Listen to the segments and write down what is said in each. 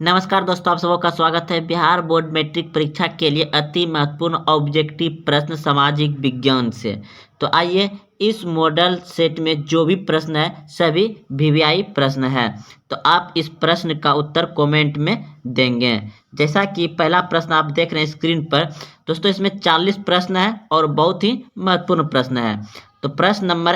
नमस्कार दोस्तों, आप सबों का स्वागत है। बिहार बोर्ड मैट्रिक परीक्षा के लिए अति महत्वपूर्ण ऑब्जेक्टिव प्रश्न सामाजिक विज्ञान से। तो आइए, इस मॉडल सेट में जो भी प्रश्न है सभी वीवीआई प्रश्न है। तो आप इस प्रश्न का उत्तर कमेंट में देंगे। जैसा कि पहला प्रश्न आप देख रहे हैं स्क्रीन पर दोस्तों, इसमें 40 प्रश्न है और बहुत ही महत्वपूर्ण प्रश्न है। तो प्रश्न नंबर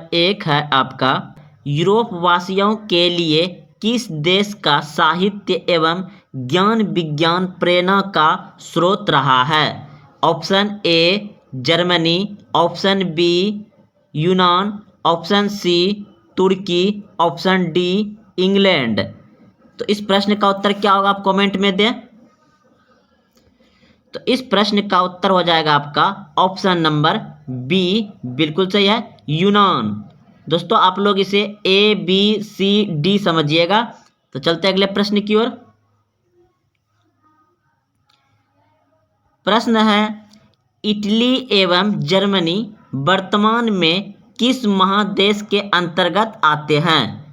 एक है आपका, यूरोप वासियों के लिए किस देश का साहित्य एवं ज्ञान विज्ञान प्रेरणा का स्रोत रहा है? Option A Germany, option B यूनान, ऑप्शन सी तुर्की, ऑप्शन डी इंग्लैंड। तो इस प्रश्न का उत्तर क्या होगा, आप कमेंट में दें। तो इस प्रश्न का उत्तर हो जाएगा आपका ऑप्शन नंबर बी, बिल्कुल सही है, यूनान। दोस्तों आप लोग इसे ए बी सी डी समझिएगा। तो चलते अगले प्रश्न की ओर। प्रश्न है, इटली एवं जर्मनी वर्तमान में किस महादेश के अंतर्गत आते हैं?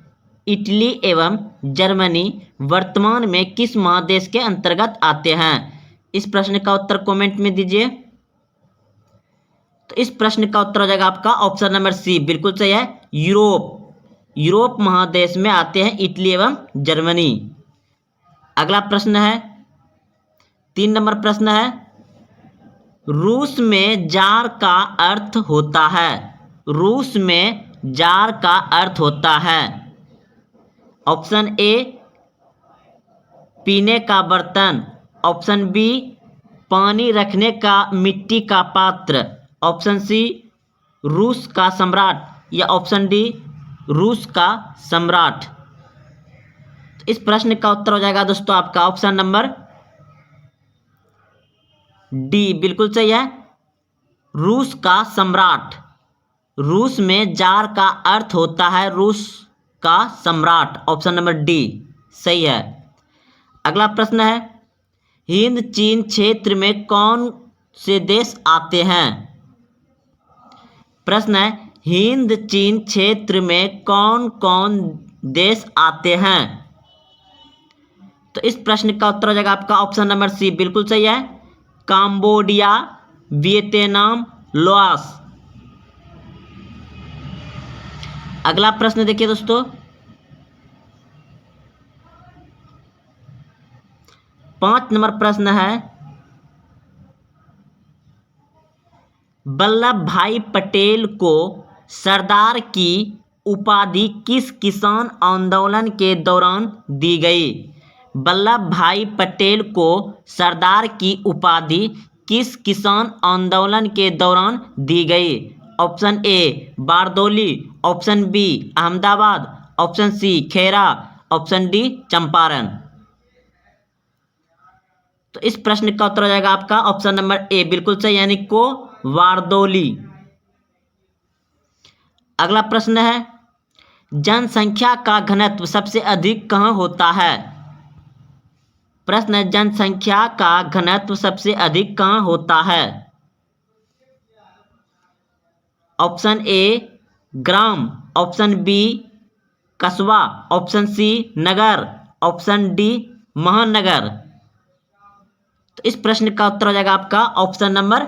इटली एवं जर्मनी वर्तमान में किस महादेश के अंतर्गत आते हैं? इस प्रश्न का उत्तर कमेंट में दीजिए। तो इस प्रश्न का उत्तर हो जाएगा आपका ऑप्शन नंबर सी, बिल्कुल सही है, यूरोप महादेश में आते हैं इटली एवं जर्मनी। अगला प्रश्न है, 3 नंबर प्रश्न है, रूस में जार का अर्थ होता है? रूस में जार का अर्थ होता है ऑप्शन ए पीने का बर्तन, ऑप्शन बी पानी रखने का मिट्टी का पात्र, ऑप्शन सी रूस का सम्राट, या ऑप्शन डी रूस का सम्राट। तो इस प्रश्न का उत्तर हो जाएगा दोस्तों आपका ऑप्शन नंबर डी, बिल्कुल सही है, रूस का सम्राट। रूस में जार का अर्थ होता है रूस का सम्राट, ऑप्शन नंबर डी सही है। अगला प्रश्न है, हिंद चीन क्षेत्र में कौन से देश आते हैं? प्रश्न है, हिंद चीन क्षेत्र में कौन कौन देश आते हैं? तो इस प्रश्न का उत्तर हो जाएगा आपका ऑप्शन नंबर सी, बिल्कुल सही है, कंबोडिया, वियतनाम, लाओस। अगला प्रश्न देखिए दोस्तों, 5 नंबर प्रश्न है, वल्लभ भाई पटेल को सरदार की उपाधि किस किसान आंदोलन के दौरान दी गई? वल्लभ भाई पटेल को सरदार की उपाधि किस किसान आंदोलन के दौरान दी गई? Option A Bardoli, option B Ahmedabad, option C Kheda, option D Champaran. तो इस प्रश्न का उत्तर हो जाएगा आपका ऑप्शन नंबर ए, बिल्कुल सही, यानी को वारदौली। अगला प्रश्न है, जनसंख्या का घनत्व सबसे अधिक कहाँ होता है? प्रश्न है, जनसंख्या का घनत्व सबसे अधिक कहाँ होता है? ऑप्शन ए ग्राम, ऑप्शन बी कस्बा, ऑप्शन सी नगर, ऑप्शन डी महानगर। तो इस प्रश्न का उत्तर हो जाएगा आपका ऑप्शन नंबर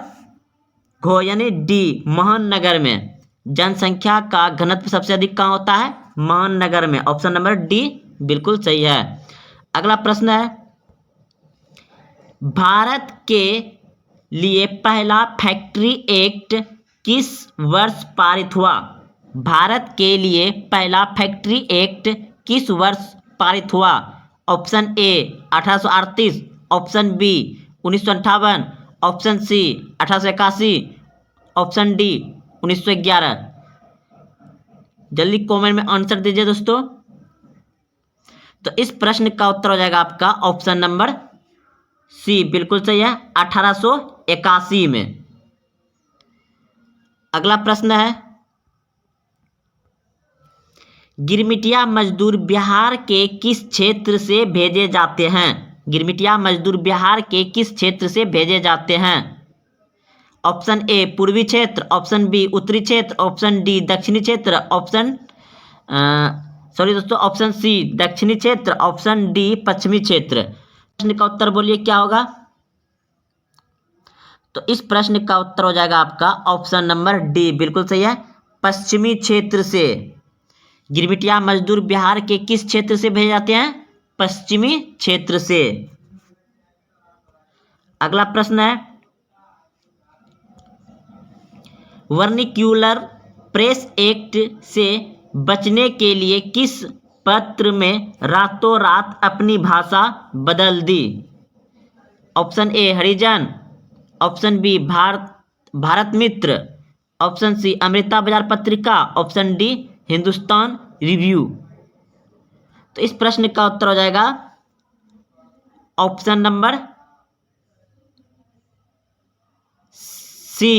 घो, यानी डी महानगर में जनसंख्या का घनत्व सबसे अधिक कहाँ होता है? महानगर में, ऑप्शन नंबर डी बिल्कुल सही है। अगला प्रश्न है, भारत के लिए पहला फैक्ट्री एक्ट किस वर्ष पारित हुआ? भारत के लिए पहला फैक्ट्री एक्ट किस वर्ष पारित हुआ? Option A 1838, option B 1958, option C 1881, option D 1911। जल्दी कमेंट में आंसर दीजिए दोस्तों। तो इस प्रश्न का उत्तर हो जाएगा आपका ऑप्शन नंबर सी, बिल्कुल सही है, 1881 में। अगला प्रश्न है, गिरमिटिया मजदूर बिहार के किस क्षेत्र से भेजे जाते हैं? गिरमिटिया मजदूर बिहार के किस क्षेत्र से भेजे जाते हैं? ऑप्शन ए पूर्वी क्षेत्र, ऑप्शन बी उत्तरी क्षेत्र, ऑप्शन डी दक्षिणी क्षेत्र, ऑप्शन सॉरी दोस्तों, ऑप्शन सी दक्षिणी क्षेत्र, ऑप्शन डी पश्चिमी क्षेत्र। प्रश्न का उत्तर बोलिए क्या होगा? तो इस प्रश्न का उत्तर हो जाएगा आपका ऑप्शन नंबर डी, बिल्कुल सही है, पश्चिमी क्षेत्र से। गिरमिटिया मजदूर बिहार के किस क्षेत्र से भेजे जाते हैं? पश्चिमी क्षेत्र से। अगला प्रश्न है, वर्निक्यूलर प्रेस एक्ट से बचने के लिए किस पत्र में रातों रात अपनी भाषा बदल दी? Option A Harijan, option B Bharat Mitra, option C Amrita Bazar Patrika, option D Hindustan review. तो इस प्रश्न का उत्तर हो जाएगा option number C,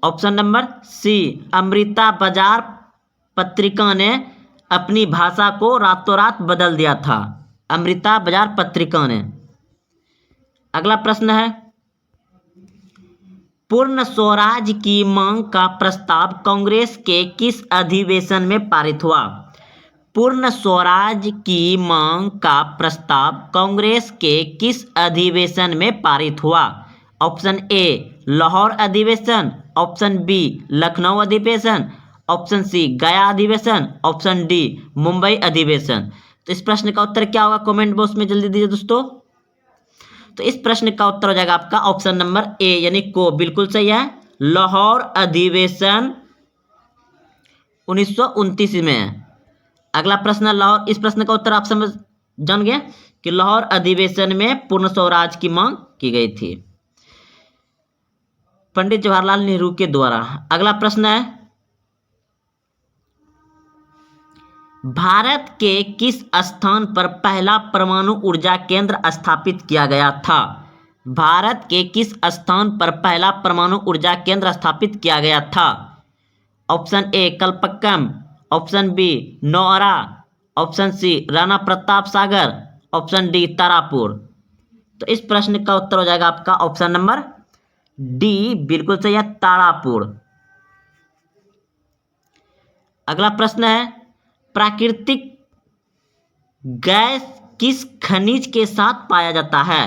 option number C, Amrita Bazar Patrika ने अपनी भाषा को रातों रात बदल दिया था, अमृता बाजार पत्रिका ने। अगला प्रश्न है, पूर्ण स्वराज की मांग का प्रस्ताव कांग्रेस के किस अधिवेशन में पारित हुआ? पूर्ण स्वराज की मांग का प्रस्ताव कांग्रेस के किस अधिवेशन में पारित हुआ? ऑप्शन ए लाहौर अधिवेशन, ऑप्शन बी लखनऊ अधिवेशन, ऑप्शन सी गया अधिवेशन, ऑप्शन डी मुंबई अधिवेशन। तो इस प्रश्न का उत्तर क्या होगा? कमेंट बॉक्स में जल्दी दीजिए दोस्तों। तो इस प्रश्न का उत्तर हो जाएगा आपका ऑप्शन नंबर ए यानी को, बिल्कुल सही है, लाहौर अधिवेशन 1929 में है। अगला प्रश्न लाहौर, इस प्रश्न का उत्तर आप समझ जान गए कि लाहौर अधिवेशन में पूर्ण स्वराज की मांग की गई थी पंडित जवाहरलाल नेहरू के द्वारा। अगला प्रश्न है, भारत के किस स्थान पर पहला परमाणु ऊर्जा केंद्र स्थापित किया गया था? भारत के किस स्थान पर पहला परमाणु ऊर्जा केंद्र स्थापित किया गया था? Option A Kalpakkam, option B Narora, option C Rana Pratap Sagar, option D Tarapur. तो इस प्रश्न का उत्तर हो जाएगा आपका ऑप्शन नंबर डी, बिल्कुल सही है, तारापुर। अगला प्रश्न है, प्राकृतिक गैस किस खनिज के साथ पाया जाता है?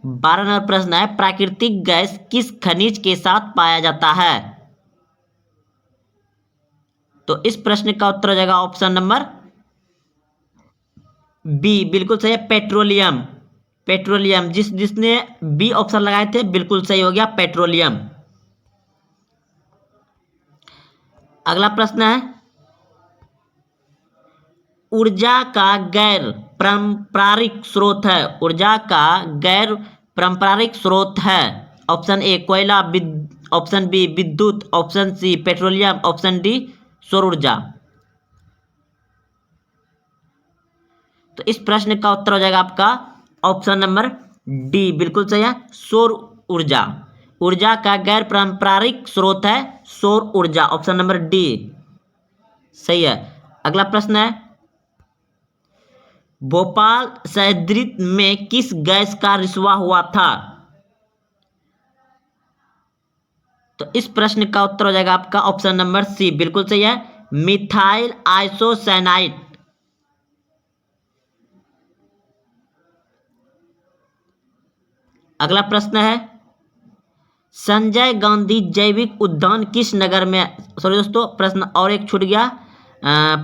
12 नंबर प्रश्न है, प्राकृतिक गैस किस खनिज के साथ पाया जाता है? तो इस प्रश्न का उत्तर हो जाएगा ऑप्शन नंबर बी, बिल्कुल सही है, पेट्रोलियम। पेट्रोलियम, जिसने बी ऑप्शन लगाए थे बिल्कुल सही हो गया, पेट्रोलियम। अगला प्रश्न है, ऊर्जा का गैर पारंपरिक स्रोत है, ऊर्जा का गैर पारंपरिक स्रोत है। ऑप्शन ए कोयला, ऑप्शन बी विद्युत, option C petroleum, option D सौर ऊर्जा। तो इस प्रश्न का उत्तर हो जाएगा आपका ऑप्शन नंबर डी, बिल्कुल सही है, सौर ऊर्जा। ऊर्जा का गैर पारंपरिक स्रोत है सौर ऊर्जा, ऑप्शन नंबर डी सही है। अगला प्रश्न है, भोपाल शहरीकरण में किस गैस का रिसाव हुआ था? तो इस प्रश्न का उत्तर हो जाएगा आपका ऑप्शन नंबर सी, बिल्कुल सही है, मिथाइल आइसोसाइनाइड। अगला प्रश्न है, संजय गांधी जैविक उद्यान किस नगर में, सॉरी दोस्तों प्रश्न और एक छूट गया,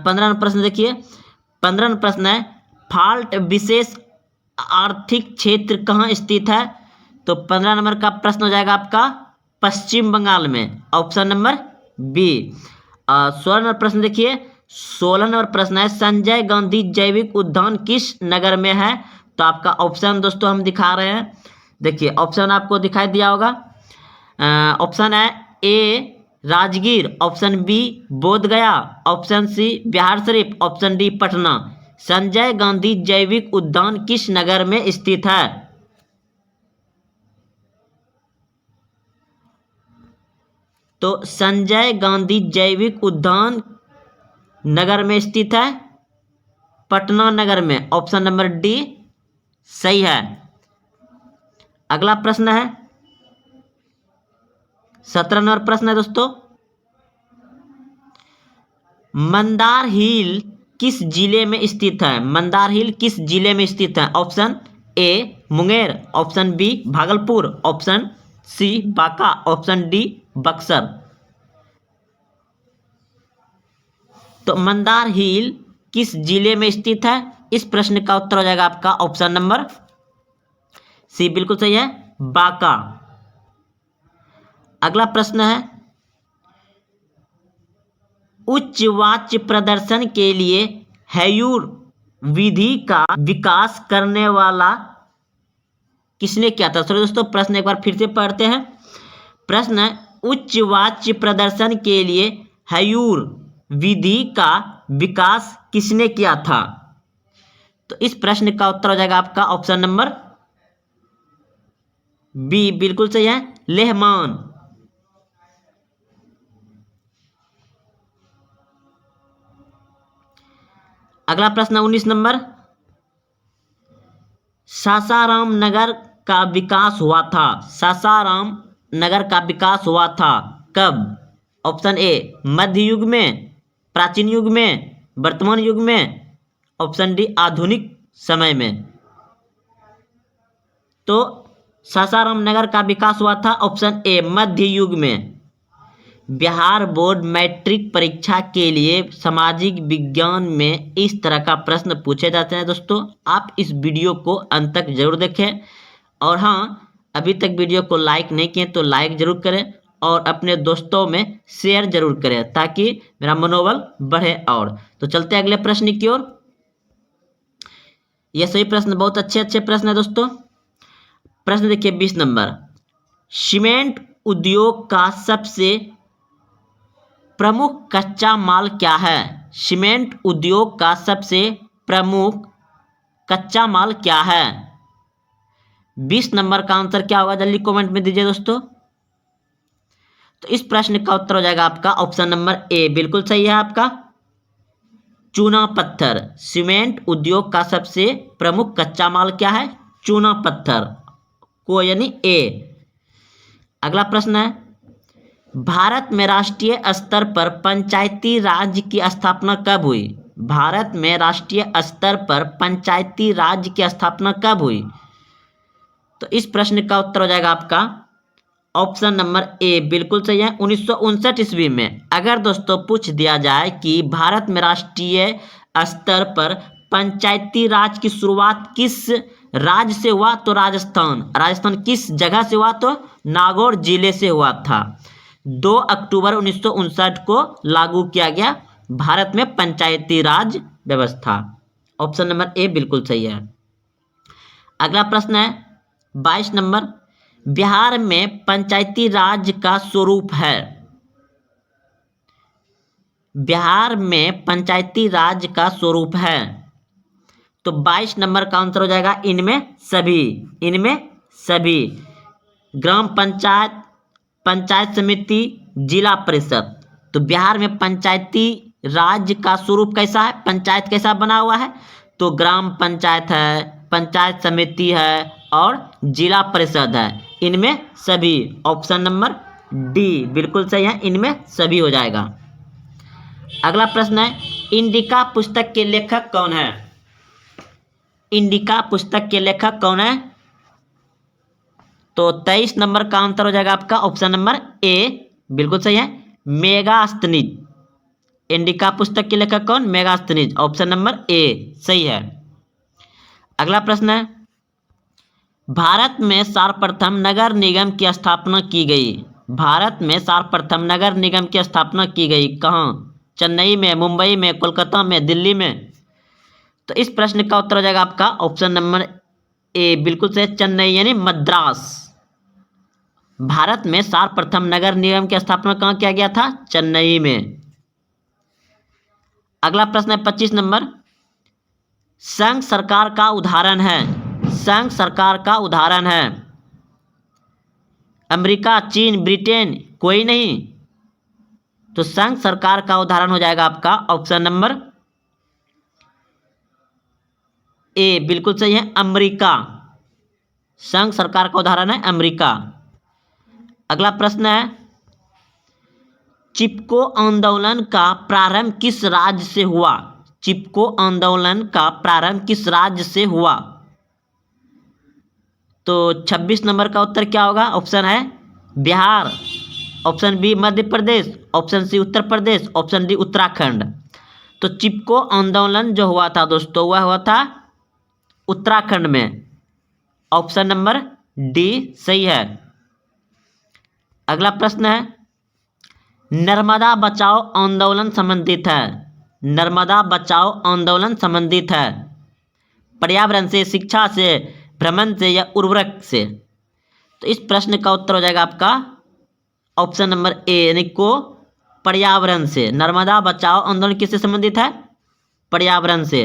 15 प्रश्न देखिए, 15 प्रश्न है, फाल्ट विशेष आर्थिक क्षेत्र कहाँ स्थित है? तो 15 नंबर का प्रश्न हो जाएगा आपका पश्चिम बंगाल में, ऑप्शन नंबर बी। 16 नंबर प्रश्न देखिए, 16 नंबर प्रश्न है, संजय गांधी जैविक उद्यान किस नगर में है? तो आपका ऑप्शन दोस्तों हम दिखा रहे हैं, देखिए ऑप्शन आपको दिखाई दिया होगा। ऑप्शन है A Rajgir, option B Bodhgaya, option C Bihar Sharif, option D Patna. Sanjay Gandhi जैविक उद्यान किस नगर में स्थित है? तो संजय गांधी जैविक उद्यान नगर में स्थित है पटना नगर में, ऑप्शन नंबर डी सही है। अगला प्रश्न है, 17 नंबर प्रश्न है दोस्तों, मंदार हिल किस जिले में स्थित है? मंदार हिल किस जिले में स्थित है? Option A Munger, option B Bhagalpur, option C Banka, option D Buxar. तो मंदार हिल किस जिले में स्थित है? इस प्रश्न का उत्तर हो जाएगा आपका ऑप्शन नंबर सी, बिल्कुल सही है, बांका। अगला प्रश्न है, उच्च वाच्य प्रदर्शन के लिए हैयूर विधि का विकास करने वाला किसने किया था? चलो दोस्तों प्रश्न एक बार फिर से पढ़ते हैं। प्रश्न है, उच्च वाच्य प्रदर्शन के लिए हैयूर विधि का विकास किसने किया था? तो इस प्रश्न का उत्तर हो जाएगा आपका ऑप्शन नंबर बी, बिल्कुल सही है, लेहमान। अगला प्रश्न 19 नंबर, सासाराम नगर का विकास हुआ था। सासाराम नगर का विकास हुआ था कब? ऑप्शन ए मध्य युग में, प्राचीन युग में, वर्तमान युग में, ऑप्शन डी आधुनिक समय में। तो सासाराम नगर का विकास हुआ था ऑप्शन ए मध्य युग में। बिहार बोर्ड मैट्रिक परीक्षा के लिए सामाजिक विज्ञान में इस तरह का प्रश्न पूछे जाते हैं। दोस्तों आप इस वीडियो को अंत तक जरूर देखें, और हाँ अभी तक वीडियो को लाइक नहीं किए तो लाइक जरूर करें और अपने दोस्तों में शेयर जरूर करें ताकि मेरा मनोबल बढ़े। और तो चलते हैं अगले प्रश्न की ओर। यह सही प्रश्न, बहुत अच्छे अच्छे प्रश्न है दोस्तों। प्रश्न देखिए 20 नंबर, सीमेंट उद्योग का सबसे प्रमुख कच्चा माल क्या है? सीमेंट उद्योग का सबसे प्रमुख कच्चा माल क्या है? 20 नंबर का आंसर क्या होगा, जल्दी कमेंट में दीजिए दोस्तों। तो इस प्रश्न का उत्तर हो जाएगा आपका ऑप्शन नंबर ए, बिल्कुल सही है आपका, चूना पत्थर। सीमेंट उद्योग का सबसे प्रमुख कच्चा माल क्या है? चूना पत्थर को, यानी ए। अगला प्रश्न है, भारत में राष्ट्रीय स्तर पर पंचायती राज की स्थापना कब हुई? भारत में राष्ट्रीय स्तर पर पंचायती राज की स्थापना कब हुई? तो इस प्रश्न का उत्तर हो जाएगा आपका ऑप्शन नंबर ए, बिल्कुल सही है, 1959 ईस्वी में। अगर दोस्तों पूछ दिया जाए कि भारत में राष्ट्रीय स्तर पर पंचायती राज की शुरुआत किस राज्य से हुआ, तो राजस्थान। राजस्थान किस जगह से हुआ, तो नागौर जिले से हुआ था। 2 अक्टूबर 1959 को लागू किया गया भारत में पंचायती राज व्यवस्था। ऑप्शन नंबर ए बिल्कुल सही है। अगला प्रश्न है 22 नंबर, बिहार में पंचायती राज का स्वरूप है। बिहार में पंचायती राज का स्वरूप है, तो 22 नंबर का आंसर हो जाएगा इनमें सभी। इनमें सभी ग्राम पंचायत, पंचायत समिति, जिला परिषद। तो बिहार में पंचायती राज का स्वरूप कैसा है, पंचायत कैसा बना हुआ है, तो ग्राम पंचायत है, पंचायत समिति है और जिला परिषद है। इनमें सभी, ऑप्शन नंबर डी बिल्कुल सही है, इनमें सभी हो जाएगा। अगला प्रश्न है, इंडिका पुस्तक के लेखक कौन है? इंडिका पुस्तक के लेखक कौन है? तो 23 नंबर का आंसर हो जाएगा आपका ऑप्शन नंबर ए, बिल्कुल सही है, मेगास्थनीज। इंडिका पुस्तक के लेखक कौन? मेगास्थनीज, ऑप्शन नंबर ए सही है। अगला प्रश्न है, भारत में सर्वप्रथम नगर निगम की स्थापना की गई। भारत में सर्वप्रथम नगर निगम की स्थापना की गई कहाँ? चेन्नई में, मुंबई में, कोलकाता में, दिल्ली में। तो इस प्रश्न का उत्तर हो जाएगा आपका ऑप्शन नंबर ए, बिल्कुल सही, चेन्नई यानी मद्रास। भारत में सर्वप्रथम नगर निगम की स्थापना कहाँ किया गया था? चेन्नई में। अगला प्रश्न है 25 नंबर, संघ सरकार का उदाहरण है। संघ सरकार का उदाहरण है अमेरिका, चीन, ब्रिटेन, कोई नहीं। तो संघ सरकार का उदाहरण हो जाएगा आपका ऑप्शन नंबर ए, बिल्कुल सही है, अमेरिका। संघ सरकार का उदाहरण है अमेरिका। अगला प्रश्न है, चिपको आंदोलन का प्रारंभ किस राज्य से हुआ? चिपको आंदोलन का प्रारंभ किस राज्य से हुआ? तो 26 नंबर का उत्तर क्या होगा? ऑप्शन है Bihar, option B Madhya Pradesh, option C Uttar Pradesh, option D Uttarakhand. तो चिपको आंदोलन जो हुआ था दोस्तों वह हुआ था उत्तराखंड में। ऑप्शन नंबर डी सही है। अगला प्रश्न है नर्मदा बचाओ आंदोलन संबंधित है। नर्मदा बचाओ आंदोलन संबंधित है पर्यावरण से, शिक्षा से, भ्रमण से या उर्वरक से? तो इस प्रश्न का उत्तर हो जाएगा आपका ऑप्शन नंबर ए यानी को पर्यावरण से। नर्मदा बचाओ आंदोलन किससे संबंधित है? पर्यावरण से।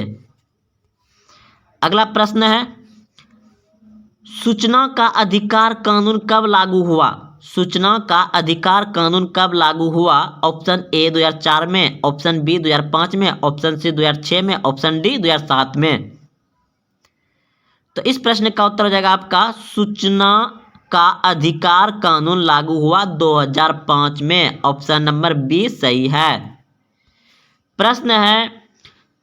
अगला प्रश्न है सूचना का अधिकार कानून कब लागू हुआ? सूचना का अधिकार कानून कब लागू हुआ? ऑप्शन ए 2004 में, ऑप्शन बी 2005 में, ऑप्शन सी 2006 में, ऑप्शन डी 2007 में। तो इस प्रश्न का उत्तर हो जाएगा आपका सूचना का अधिकार कानून लागू हुआ 2005 में। ऑप्शन नंबर बी सही है। प्रश्न है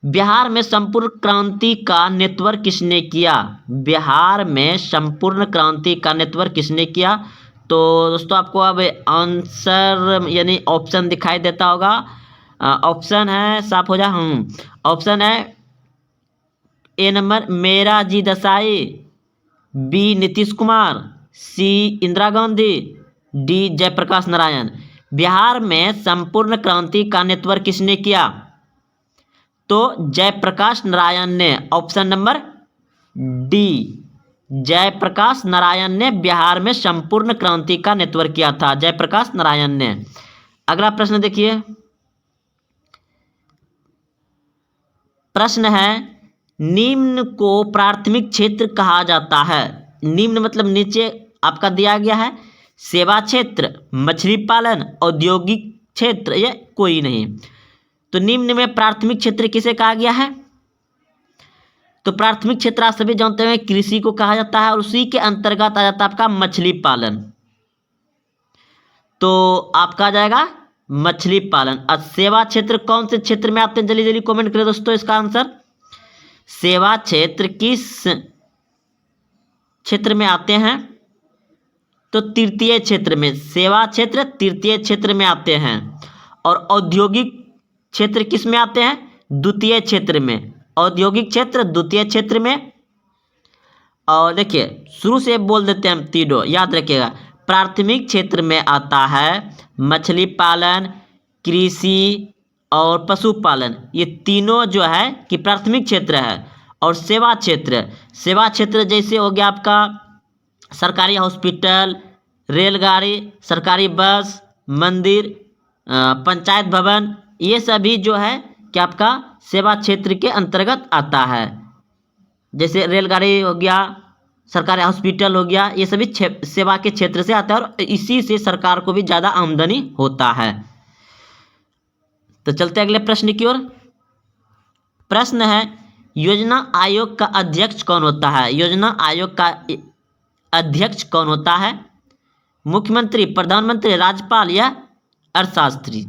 बिहार में संपूर्ण क्रांति का नेतृत्व किसने किया? बिहार में संपूर्ण क्रांति का नेतृत्व किसने किया? तो दोस्तों आपको अब आंसर यानी ऑप्शन दिखाई देता होगा। ऑप्शन है साफ हो जा ऑप्शन है ए नंबर मेरा जी देसाई, बी नीतीश कुमार, सी इंदिरा गांधी, डी जयप्रकाश नारायण। बिहार में संपूर्ण क्रांति का नेतृत्व किसने किया? तो जयप्रकाश नारायण ने। Option number D Jayaprakash Narayan ने बिहार में संपूर्ण क्रांति का नेतृत्व किया था, जयप्रकाश नारायण ने। अगला प्रश्न देखिए। प्रश्न है निम्न को प्राथमिक क्षेत्र कहा जाता है। निम्न मतलब नीचे आपका दिया गया है सेवा क्षेत्र, मछली पालन, औद्योगिक क्षेत्र या कोई नहीं। तो निम्न में प्राथमिक क्षेत्र किसे कहा गया है? तो प्राथमिक क्षेत्र आप सभी जानते हैं कृषि को कहा जाता है और उसी के अंतर्गत आ जाता है आपका मछली पालन। तो आपका आ जाएगा मछली पालन। और सेवा क्षेत्र कौन से क्षेत्र में आते हैं? जल्दी जल्दी कमेंट करें दोस्तों इसका आंसर। सेवा क्षेत्र किस क्षेत्र में आते हैं? तो तृतीय क्षेत्र में। सेवा क्षेत्र तृतीय क्षेत्र में आते हैं। और औद्योगिक क्षेत्र किस में आते हैं? द्वितीय क्षेत्र में। औद्योगिक क्षेत्र द्वितीय क्षेत्र में। और देखिए शुरू से बोल देते हैं हम तीनों, याद रखिएगा। प्राथमिक क्षेत्र में आता है मछली पालन, कृषि और पशुपालन। ये तीनों जो है कि प्राथमिक क्षेत्र है। और सेवा क्षेत्र, सेवा क्षेत्र जैसे हो गया आपका सरकारी हॉस्पिटल, रेलगाड़ी, सरकारी बस, मंदिर, पंचायत भवन, ये सभी जो है कि आपका सेवा क्षेत्र के अंतर्गत आता है। जैसे रेलगाड़ी हो गया, सरकारी हॉस्पिटल हो गया, ये सभी सेवा के क्षेत्र से आता है और इसी से सरकार को भी ज़्यादा आमदनी होता है। तो चलते अगले प्रश्न की ओर। प्रश्न है योजना आयोग का अध्यक्ष कौन होता है? योजना आयोग का अध्यक्ष कौन होता है? मुख्यमंत्री, प्रधानमंत्री, राज्यपाल या अर्थशास्त्री?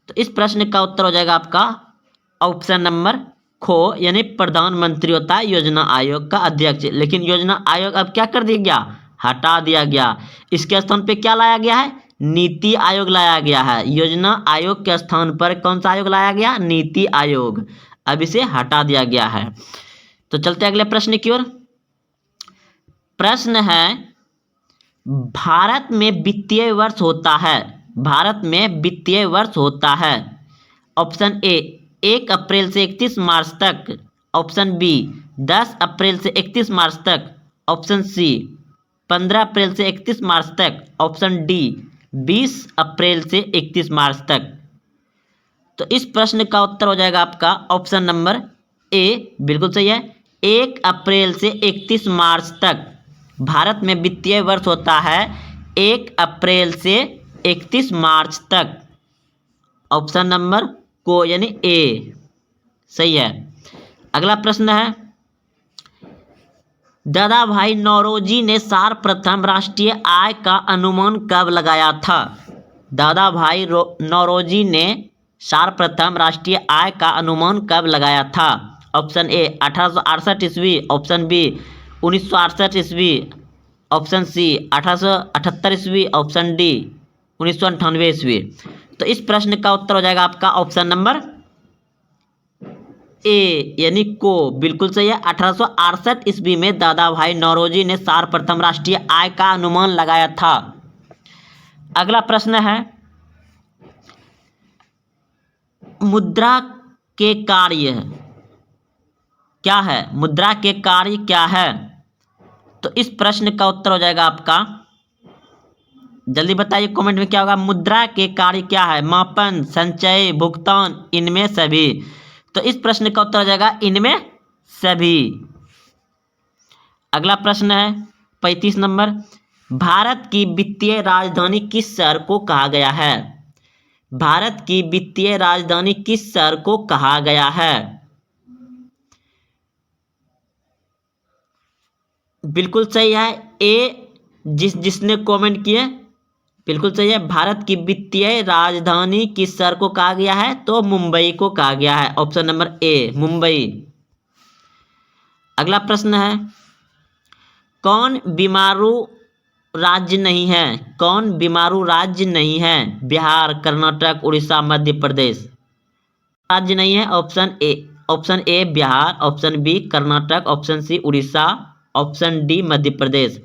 तो इस प्रश्न का उत्तर हो जाएगा आपका ऑप्शन नंबर खो यानी प्रधानमंत्री होता है योजना आयोग का अध्यक्ष। लेकिन योजना आयोग अब क्या कर दिया गया? हटा दिया गया। इसके स्थान पे क्या लाया गया है? नीति आयोग लाया गया है। योजना आयोग के स्थान पर कौन सा आयोग लाया गया? नीति आयोग। अब इसे हटा दिया गया है। तो चलते अगले प्रश्न की ओर। प्रश्न है भारत में वित्तीय वर्ष होता है। भारत में वित्तीय वर्ष होता है। ऑप्शन ए 1 अप्रैल से 31 मार्च तक, ऑप्शन बी 10 अप्रैल से 31 मार्च तक, ऑप्शन सी 15 अप्रैल से 31 मार्च तक, ऑप्शन डी 20 अप्रैल से 31 मार्च तक। तो इस प्रश्न का उत्तर हो जाएगा आपका ऑप्शन नंबर ए, बिल्कुल सही है। 1 अप्रैल से 31 मार्च तक भारत में वित्तीय वर्ष होता है। 1 अप्रैल से 31 मार्च तक। ऑप्शन नंबर को यानी ए सही है। अगला प्रश्न है दादा भाई नौरोजी ने सर्वप्रथम राष्ट्रीय आय का अनुमान कब लगाया था? दादा भाई नौरोजी ने सर्वप्रथम राष्ट्रीय आय का अनुमान कब लगाया था? ऑप्शन ए 1868 ईस्वी, ऑप्शन बी 1968 ईस्वी, ऑप्शन सी 1878 ईस्वी, ऑप्शन डी 1998 ईस्वी। तो इस प्रश्न का उत्तर हो जाएगा आपका ऑप्शन नंबर ए यानी को बिल्कुल सही है। 1868 ईस्वी में दादा भाई नौरोजी ने सर्वप्रथम राष्ट्रीय आय का अनुमान लगाया था। अगला प्रश्न है, मुद्रा के कार्य क्या है? मुद्रा के कार्य क्या है? तो इस प्रश्न का उत्तर हो जाएगा आपका, जल्दी बताइए कमेंट में क्या होगा। मुद्रा के कार्य क्या है? मापन, संचय, भुगतान, इनमें सभी। तो इस प्रश्न का उत्तर हो जाएगा इनमें सभी। अगला प्रश्न है 35 नंबर, भारत की वित्तीय राजधानी किस शहर को कहा गया है? भारत की वित्तीय राजधानी किस शहर को कहा गया है? बिल्कुल सही है ए, जिसने कमेंट किए बिल्कुल सही है। भारत की वित्तीय राजधानी किस शहर को कहा गया है? तो मुंबई को कहा गया है। Option number A Mumbai. अगला प्रश्न है, कौन बीमारू राज्य नहीं है? कौन बीमारू राज्य नहीं है? बिहार, कर्नाटक, उड़ीसा, मध्य प्रदेश। राज्य नहीं है option A Bihar, option B Karnataka, option C Orissa, option D Madhya Pradesh.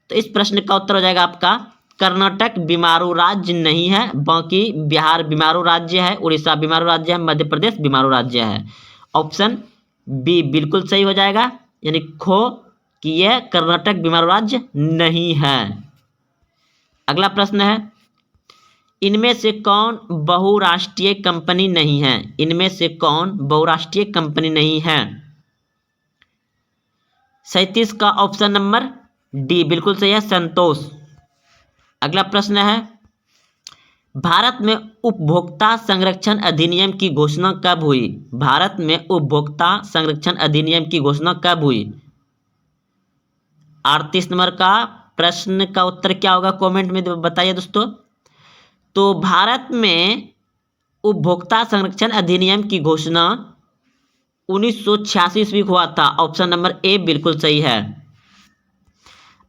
तो इस प्रश्न का उत्तर हो जाएगा आपका कर्नाटक बीमारू राज्य नहीं है, बाकी बिहार बीमारू राज्य है, उड़ीसा बीमारू राज्य है, मध्य प्रदेश बीमारू राज्य है। ऑप्शन बी बिल्कुल सही हो जाएगा, यानी खो कि यह कर्नाटक बीमारू राज्य नहीं है। अगला प्रश्न है, इनमें से कौन बहुराष्ट्रीय कंपनी नहीं है? इनमें से कौन बहुराष्ट्रीय कंपनी नहीं है? 37 का ऑप्शन नंबर डी बिल्कुल सही है, संतोष। अगला प्रश्न है, भारत में उपभोक्ता संरक्षण अधिनियम की घोषणा कब हुई? भारत में उपभोक्ता संरक्षण अधिनियम की घोषणा कब हुई? 38 नंबर का प्रश्न का उत्तर क्या होगा कमेंट में बताइए दोस्तों। तो भारत में उपभोक्ता संरक्षण अधिनियम की घोषणा 1986 ईस्वी को हुआ था। ऑप्शन नंबर ए बिल्कुल सही है।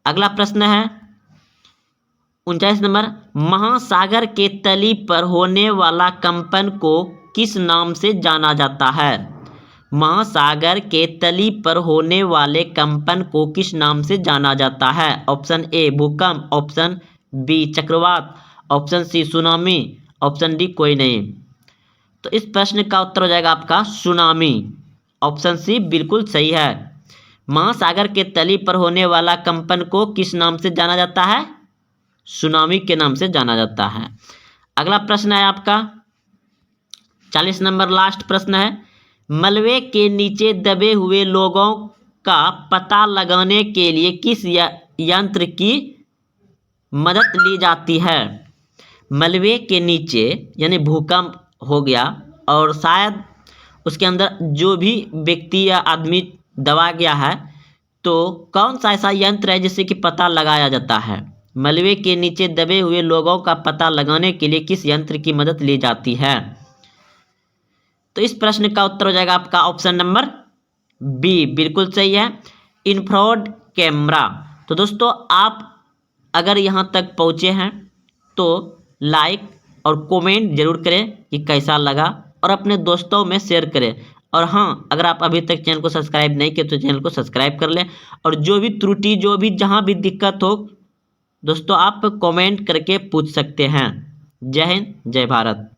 अगला प्रश्न है 39 नंबर, महासागर के तली पर होने वाला कंपन को किस नाम से जाना जाता है? महासागर के तली पर होने वाले कंपन को किस नाम से जाना जाता है? ऑप्शन ए भूकंप, ऑप्शन बी चक्रवात, ऑप्शन सी सुनामी, ऑप्शन डी कोई नहीं। तो इस प्रश्न का उत्तर हो जाएगा आपका सुनामी। ऑप्शन सी बिल्कुल सही है। महासागर के तली पर होने वाला कंपन को किस नाम से जाना जाता है? सुनामी के नाम से जाना जाता है। अगला प्रश्न है आपका 40 नंबर लास्ट प्रश्न है, मलबे के नीचे दबे हुए लोगों का पता लगाने के लिए किस यंत्र की मदद ली जाती है? मलबे के नीचे यानी भूकंप हो गया और शायद उसके अंदर जो भी व्यक्ति या आदमी दबा गया है, तो कौन सा ऐसा यंत्र है जिससे कि पता लगाया जाता है? मलबे के नीचे दबे हुए लोगों का पता लगाने के लिए किस यंत्र की मदद ली जाती है? तो इस प्रश्न का उत्तर हो जाएगा आपका ऑप्शन नंबर बी बिल्कुल सही है, इंफ्रारेड कैमरा। तो दोस्तों आप अगर यहाँ तक पहुँचे हैं तो लाइक और कमेंट जरूर करें कि कैसा लगा, और अपने दोस्तों में शेयर करें। और हाँ, अगर आप अभी तक चैनल को सब्सक्राइब नहीं किए तो चैनल को सब्सक्राइब कर लें, और जो भी त्रुटि जो भी जहाँ भी दिक्कत हो दोस्तों आप कमेंट करके पूछ सकते हैं। जय हिंद, जय भारत।